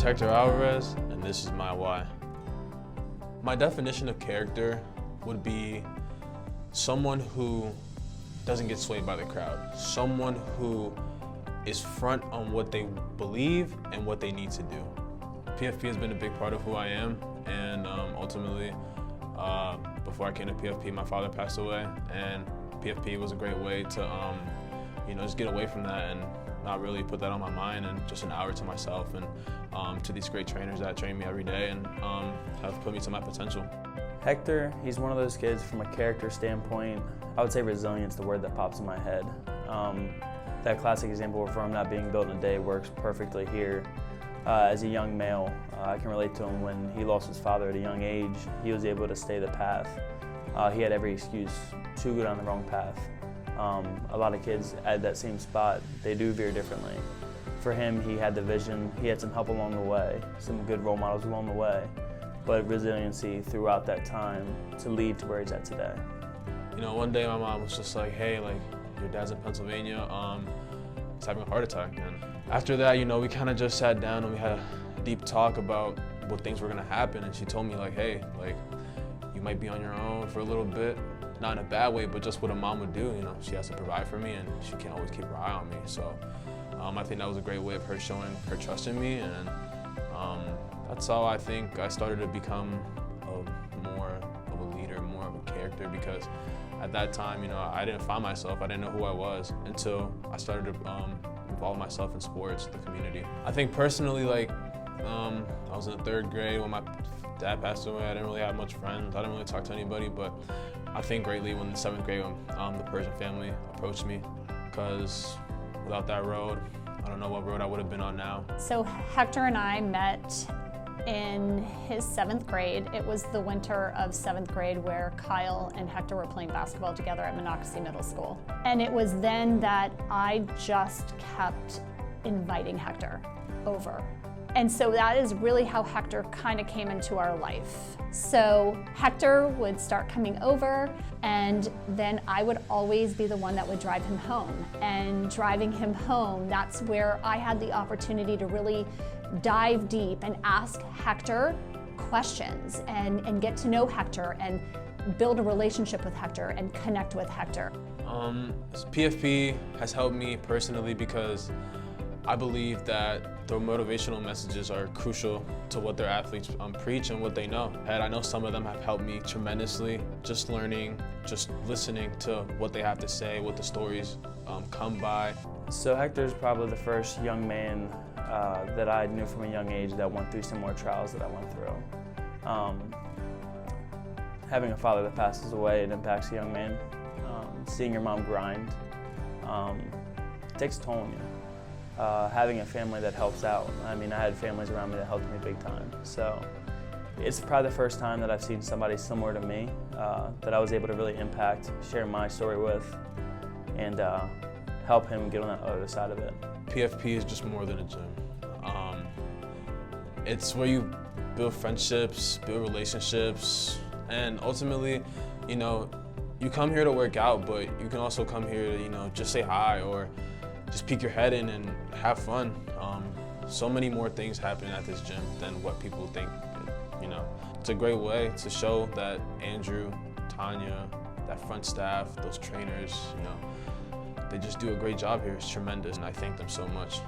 Hector Alvarez, and this is my why. My definition of character would be someone who doesn't get swayed by the crowd, someone who is front on what they believe and what they need to do. PFP has been a big part of who I am, and ultimately, before I came to PFP, my father passed away, and PFP was a great way to just get away from that and not really put that on my mind, and just an hour to myself and to these great trainers that train me every day and have put me to my potential. Hector, he's one of those kids from a character standpoint. I would say resilience, the word that pops in my head. That classic example for him not being built in a day works perfectly here. As a young male, I can relate to him when he lost his father at a young age. He was able to stay the path. He had every excuse to go down the wrong path. A lot of kids at that same spot, they do veer differently. For him, he had the vision, he had some help along the way, some good role models along the way, but resiliency throughout that time to lead to where he's at today. You know, one day my mom was just like, hey, your dad's in Pennsylvania, he's having a heart attack. And after that, we kind of just sat down and we had a deep talk about what things were gonna happen. And she told me hey, you might be on your own for a little bit. Not in a bad way, but just what a mom would do. She has to provide for me and she can't always keep her eye on me. So I think that was a great way of her showing her trust in me. And that's how I think I started to become more of a leader, more of a character, because at that time, I didn't find myself. I didn't know who I was until I started to involve myself in sports, the community. I think personally, I was in the 3rd grade when my dad passed away. I didn't really have much friends. I didn't really talk to anybody, but I think greatly when the 7th grade, when the Persian family approached me, because without that road, I don't know what road I would have been on now. So Hector and I met in his 7th grade. It was the winter of 7th grade where Kyle and Hector were playing basketball together at Monocacy Middle School. And it was then that I just kept inviting Hector over. And so that is really how Hector kind of came into our life. So Hector would start coming over, and then I would always be the one that would drive him home. And driving him home, that's where I had the opportunity to really dive deep and ask Hector questions and get to know Hector and build a relationship with Hector and connect with Hector. PFP has helped me personally because I believe that their motivational messages are crucial to what their athletes preach and what they know. And I know some of them have helped me tremendously, just learning, just listening to what they have to say, what the stories come by. So Hector's probably the first young man that I knew from a young age that went through similar trials that I went through. Having a father that passes away, it impacts a young man. Seeing your mom grind, it takes a toll on you. Having a family that helps out. I mean, I had families around me that helped me big time. So it's probably the first time that I've seen somebody similar to me that I was able to really impact, share my story with, and help him get on that other side of it. PFP is just more than a gym. It's where you build friendships, build relationships, and ultimately, you come here to work out, but you can also come here to, just say hi or just peek your head in and have fun. So many more things happen at this gym than what people think. It's a great way to show that Andrew, Tanya, that front staff, those trainers, they just do a great job here. It's tremendous, and I thank them so much.